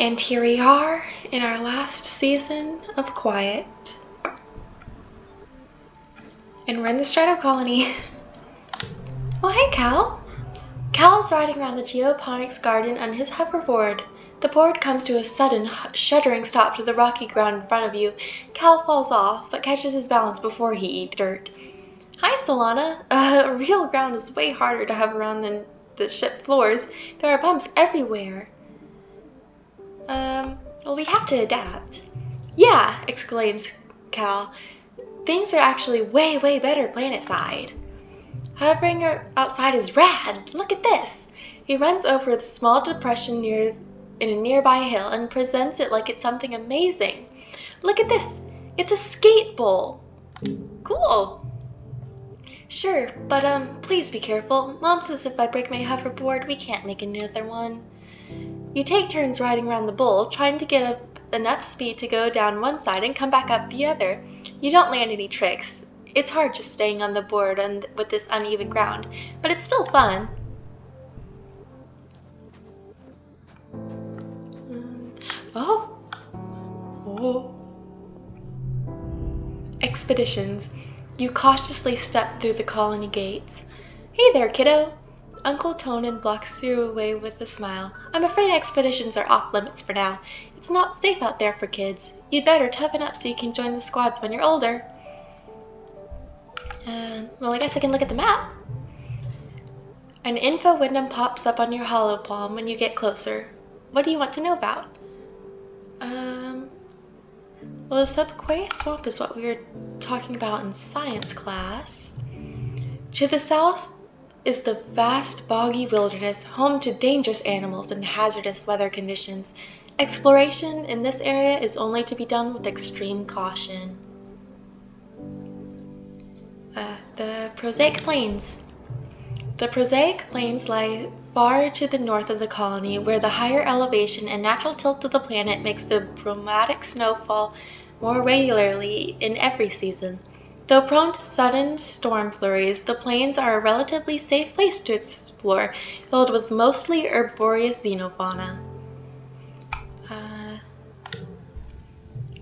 And here we are in our last season of Quiet. And we're in the Strato Colony. Oh, hey, Cal. Cal is riding around the geoponics garden on his hoverboard. The board comes to a sudden, shuddering stop to the rocky ground in front of you. Cal falls off, but catches his balance before he eats dirt. Hi, Solana. Real ground is way harder to hover around than the ship floors. There are bumps everywhere. Well, we have to adapt. Yeah, exclaims Cal. Things are actually way, way better planet-side. Hovering outside is rad. Look at this. He runs over the small depression in a nearby hill and presents it like it's something amazing. Look at this. It's a skate bowl. Cool. Sure, but please be careful. Mom says if I break my hoverboard, we can't make another one. You take turns riding around the bowl, trying to get up enough speed to go down one side and come back up the other. You don't land any tricks. It's hard just staying on the board with this uneven ground, but it's still fun. Oh. Expeditions. You cautiously step through the colony gates. Hey there, kiddo. Uncle Tonin blocks you away with a smile. I'm afraid expeditions are off limits for now. It's not safe out there for kids. You'd better toughen up so you can join the squads when you're older. Well, I guess I can look at the map. An info window pops up on your hollow palm when you get closer. What do you want to know about? Well, the Subquay Swamp is what we were talking about in science class. To the south is the vast boggy wilderness, home to dangerous animals and hazardous weather conditions. Exploration in this area is only to be done with extreme caution. The Prosaic Plains. The Prosaic Plains lie far to the north of the colony, where the higher elevation and natural tilt of the planet makes the chromatic snowfall more regularly in every season. Though prone to sudden storm flurries, the plains are a relatively safe place to explore, filled with mostly herbivorous xenofauna.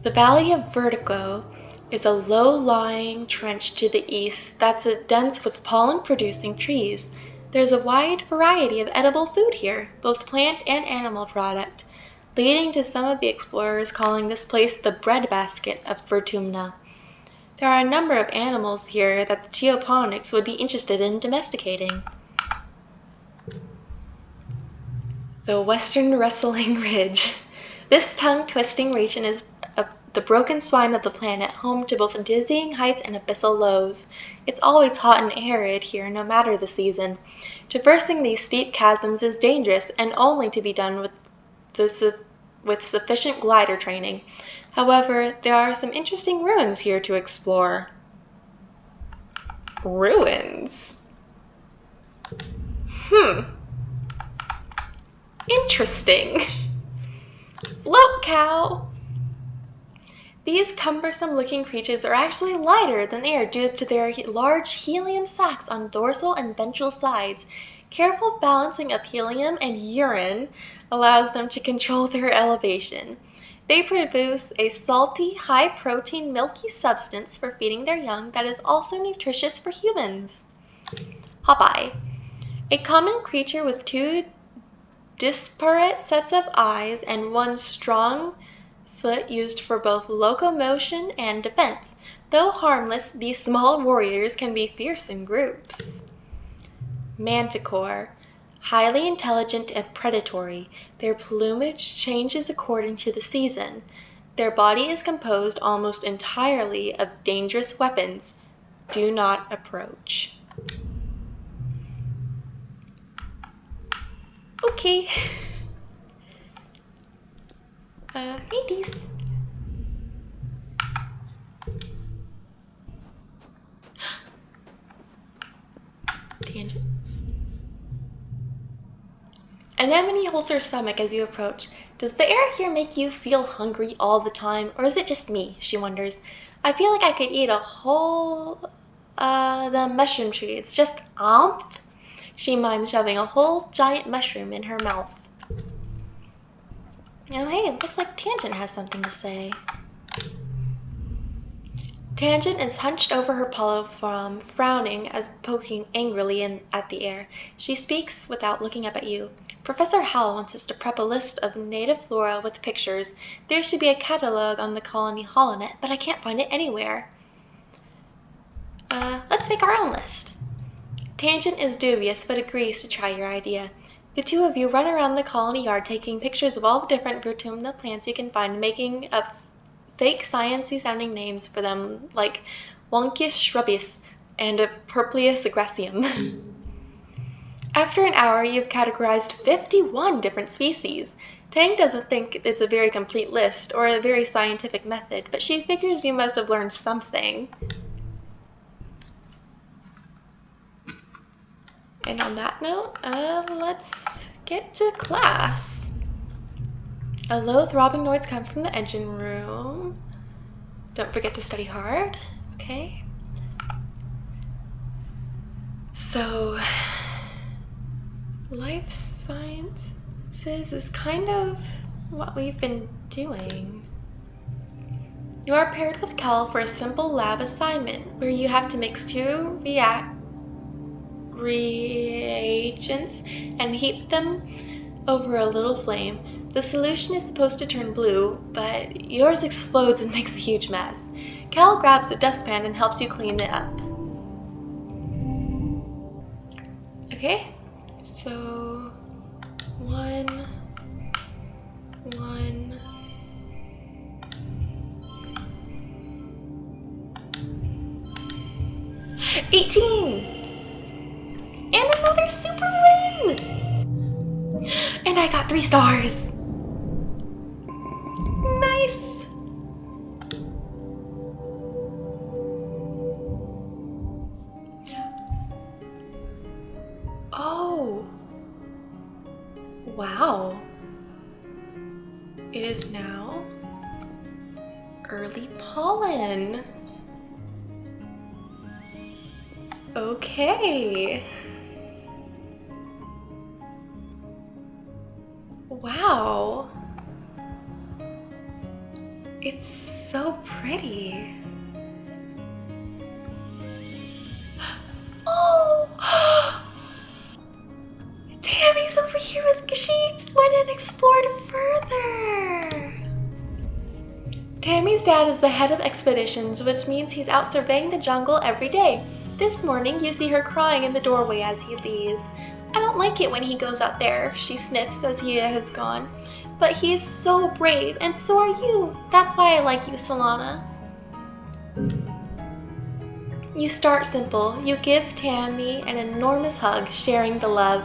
The Valley of Vertigo is a low-lying trench to the east that's dense with pollen-producing trees. There's a wide variety of edible food here, both plant and animal product, leading to some of the explorers calling this place the breadbasket of Vertumna. There are a number of animals here that the geoponics would be interested in domesticating. The Western Wrestling Ridge. This tongue-twisting region is the broken spine of the planet, home to both dizzying heights and abyssal lows. It's always hot and arid here, no matter the season. Traversing these steep chasms is dangerous and only to be done with sufficient glider training. However, there are some interesting ruins here to explore. Ruins? Interesting. Float cow! These cumbersome-looking creatures are actually lighter than air due to their large helium sacs on dorsal and ventral sides. Careful balancing of helium and urine allows them to control their elevation. They produce a salty, high-protein, milky substance for feeding their young that is also nutritious for humans. Hawkeye. A common creature with two disparate sets of eyes and one strong foot used for both locomotion and defense. Though harmless, these small warriors can be fierce in groups. Manticore. Highly intelligent and predatory. Their plumage changes according to the season. Their body is composed almost entirely of dangerous weapons. Do not approach. Okay. Hades. Tangent. Anemone holds her stomach as you approach. Does the air here make you feel hungry all the time, or is it just me? She wonders. I feel like I could eat a whole, the mushroom tree. It's just omph. She mimes shoving a whole giant mushroom in her mouth. Oh hey, it looks like Tangent has something to say. Tangent is hunched over her pillow from frowning as poking angrily at the air. She speaks without looking up at you. Professor Howell wants us to prep a list of native flora with pictures. There should be a catalog on the colony holonet, but I can't find it anywhere. Let's make our own list. Tangent is dubious but agrees to try your idea. The two of you run around the colony yard taking pictures of all the different Vertumna plants you can find, making up fake sciencey sounding names for them like Wonkius shrubbius and Purplius aggressium. After an hour, you've categorized 51 different species. Tang doesn't think it's a very complete list or a very scientific method, but she figures you must have learned something. And on that note, let's get to class. A low throbbing noise comes from the engine room. Don't forget to study hard, okay? So, life sciences is kind of what we've been doing. You are paired with Cal for a simple lab assignment where you have to mix two reagents and heat them over a little flame. The solution is supposed to turn blue, but yours explodes and makes a huge mess. Cal grabs a dustpan and helps you clean it up. Okay, so 1, 18! And another super win! And I got 3 stars! Nice! Oh! Wow. It is now early pollen. Okay. Wow. It's so pretty. Oh! Tammy's over here she went and explored further. Tammy's dad is the head of expeditions, which means he's out surveying the jungle every day. This morning, you see her crying in the doorway as he leaves. I don't like it when he goes out there, she sniffs as he has gone. But he is so brave, and so are you. That's why I like you, Solana. You start simple. You give Tammy an enormous hug, sharing the love.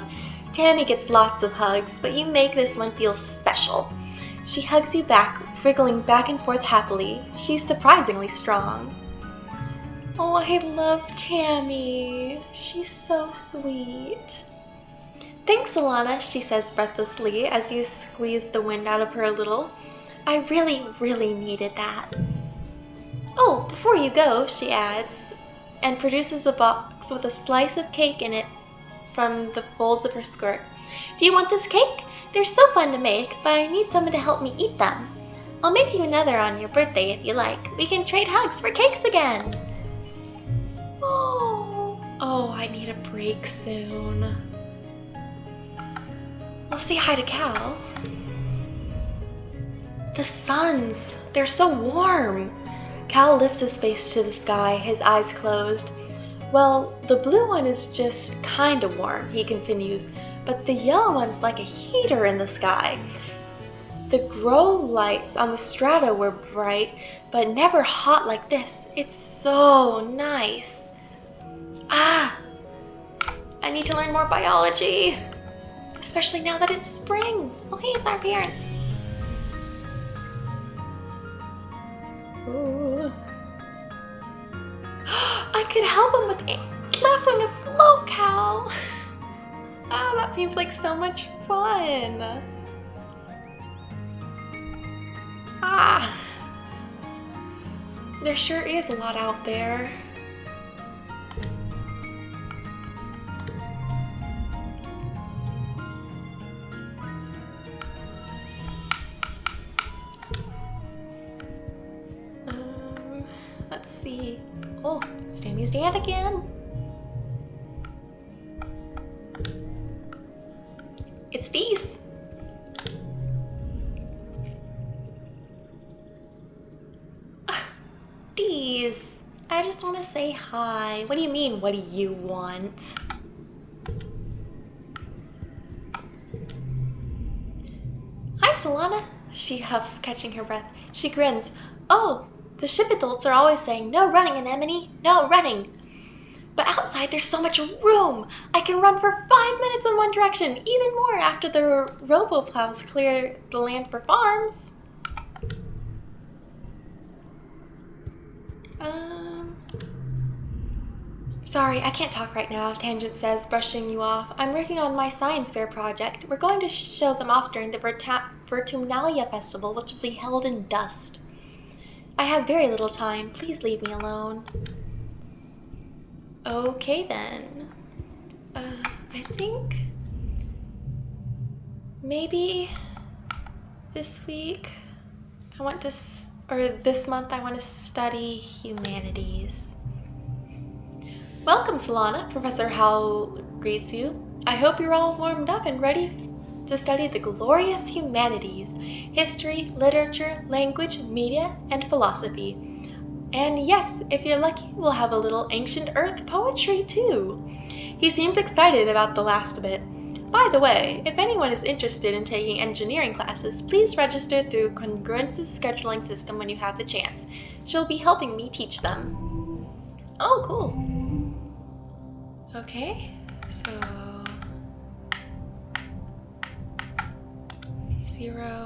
Tammy gets lots of hugs, but you make this one feel special. She hugs you back, wriggling back and forth happily. She's surprisingly strong. Oh, I love Tammy. She's so sweet. Thanks, Solana, she says breathlessly as you squeeze the wind out of her a little. I really, really needed that. Oh, before you go, she adds, and produces a box with a slice of cake in it from the folds of her skirt. Do you want this cake? They're so fun to make, but I need someone to help me eat them. I'll make you another on your birthday if you like. We can trade hugs for cakes again. Oh, I need a break soon. I'll say hi to Cal. The suns, they're so warm. Cal lifts his face to the sky, his eyes closed. Well, the blue one is just kinda warm, he continues, but the yellow one is like a heater in the sky. The grow lights on the strata were bright, but never hot like this. It's so nice. Ah, I need to learn more biology, especially now that it's spring. Oh, hey, it's our parents. Ooh. I could help him with lassoing a float cow. Ah, that seems like so much fun. Ah, there sure is a lot out there. see. Oh, it's Tammy's dad again. It's Dees. Dees, I just want to say hi. What do you mean, what do you want? Hi, Solana. She huffs, catching her breath. She grins. Oh, the ship adults are always saying, no running, Anemone, no running. But outside there's so much room. I can run for 5 minutes in one direction, even more after the robo-plows clear the land for farms. Sorry, I can't talk right now, Tangent says, brushing you off. I'm working on my science fair project. We're going to show them off during the Vertumna festival, which will be held in dust. I have very little time. Please leave me alone. Okay, then. I think maybe this week this month I want to study humanities. Welcome, Solana. Professor Howell greets you. I hope you're all warmed up and ready to study the glorious humanities, history, literature, language, media, and philosophy. And yes, if you're lucky, we'll have a little ancient earth poetry too. He seems excited about the last bit. By the way, if anyone is interested in taking engineering classes, please register through Congruence's scheduling system when you have the chance. She'll be helping me teach them. Oh, cool. Okay, so 0.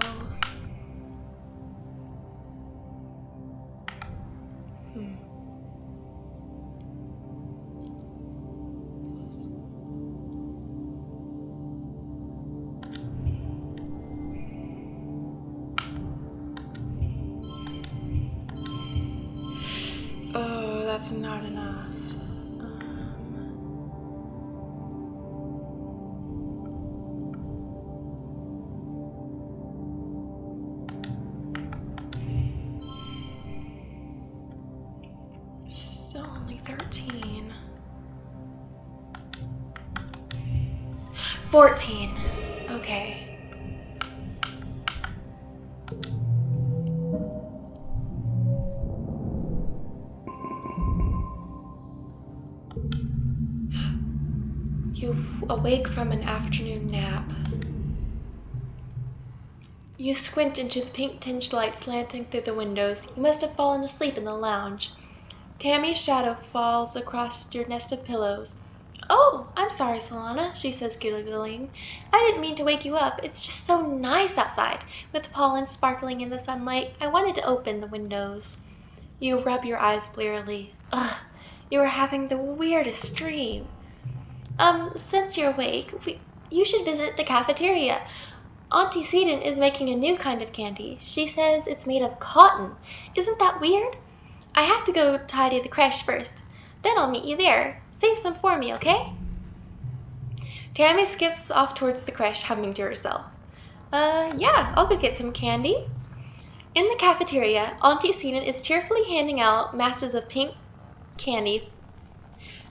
Oh, that's not enough. Still only 13. 14. Okay. You awake from an afternoon nap. You squint into the pink-tinged light slanting through the windows. You must have fallen asleep in the lounge. Tammy's shadow falls across your nest of pillows. Oh, I'm sorry, Solana, she says, giggling. I didn't mean to wake you up. It's just so nice outside, with pollen sparkling in the sunlight. I wanted to open the windows. You rub your eyes blearily. Ugh, you are having the weirdest dream. Since you're awake, you should visit the cafeteria. Auntie Seaton is making a new kind of candy. She says it's made of cotton. Isn't that weird? I have to go tidy the creche first. Then I'll meet you there. Save some for me, okay? Tammy skips off towards the creche, humming to herself. Yeah, I'll go get some candy. In the cafeteria, Auntie Seaton is cheerfully handing out masses of pink candy,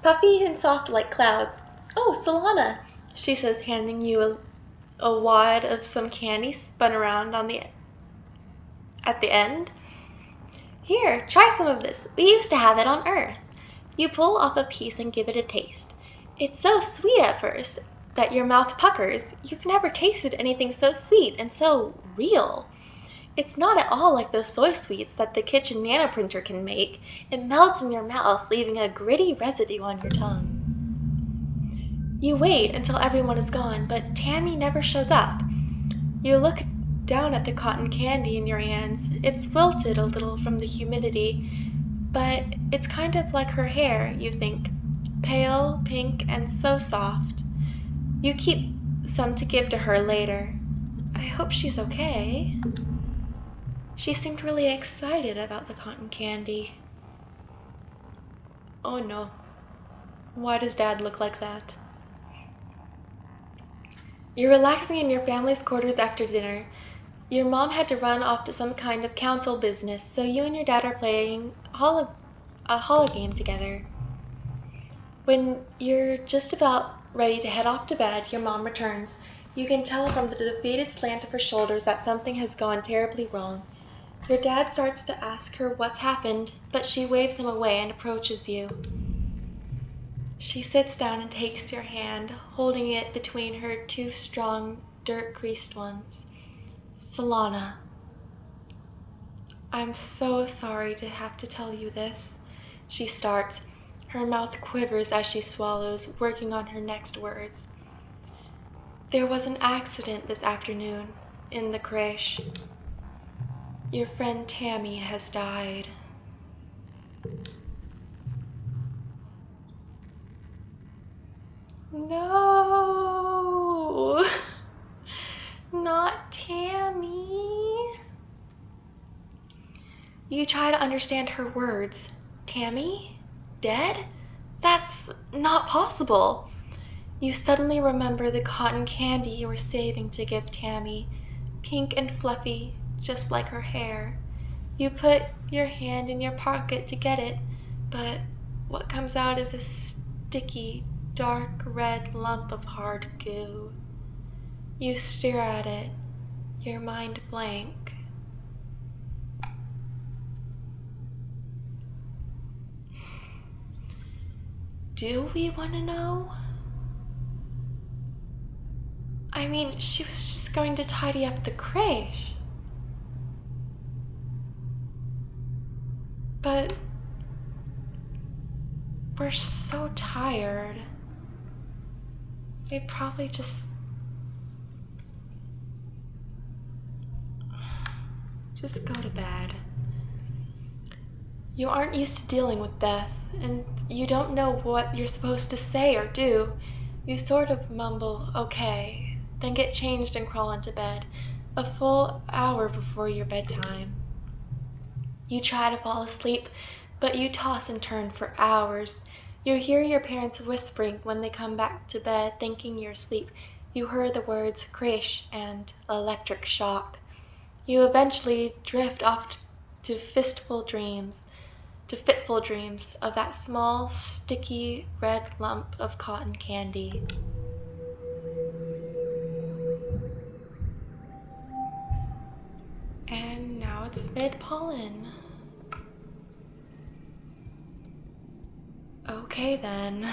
puffy and soft like clouds. Oh, Solana, she says, handing you a wad of some candy spun around at the end. Here, try some of this. We used to have it on Earth. You pull off a piece and give it a taste. It's so sweet at first that your mouth puckers. You've never tasted anything so sweet and so real. It's not at all like those soy sweets that the kitchen nanoprinter can make. It melts in your mouth, leaving a gritty residue on your tongue. You wait until everyone is gone, but Tammy never shows up. You look down at the cotton candy in your hands. It's wilted a little from the humidity, but it's kind of like her hair, you think. Pale, pink, and so soft. You keep some to give to her later. I hope she's okay. She seemed really excited about the cotton candy. Oh no. Why does Dad look like that? You're relaxing in your family's quarters after dinner. Your mom had to run off to some kind of council business, so you and your dad are playing a hologame together. When you're just about ready to head off to bed, your mom returns. You can tell from the defeated slant of her shoulders that something has gone terribly wrong. Your dad starts to ask her what's happened, but she waves him away and approaches you. She sits down and takes your hand, holding it between her two strong, dirt-greased ones. Solana, I'm so sorry to have to tell you this. She starts. Her mouth quivers as she swallows, working on her next words. There was an accident this afternoon in the creche. Your friend Tammy has died. No! Not Tammy. You try to understand her words. Tammy? Dead? That's not possible. You suddenly remember the cotton candy you were saving to give Tammy, pink and fluffy, just like her hair. You put your hand in your pocket to get it, but what comes out is a sticky, dark red lump of hard goo. You stare at it, your mind blank. Do we want to know? I mean, she was just going to tidy up the creche. But we're so tired. We'd probably just go to bed. You aren't used to dealing with death, and you don't know what you're supposed to say or do. You sort of mumble, okay, then get changed and crawl into bed, a full hour before your bedtime. You try to fall asleep, but you toss and turn for hours. You hear your parents whispering when they come back to bed, thinking you're asleep. You hear the words creche and electric shock. You eventually drift off to fitful dreams of that small, sticky, red lump of cotton candy. And now it's mid-pollen. Okay then.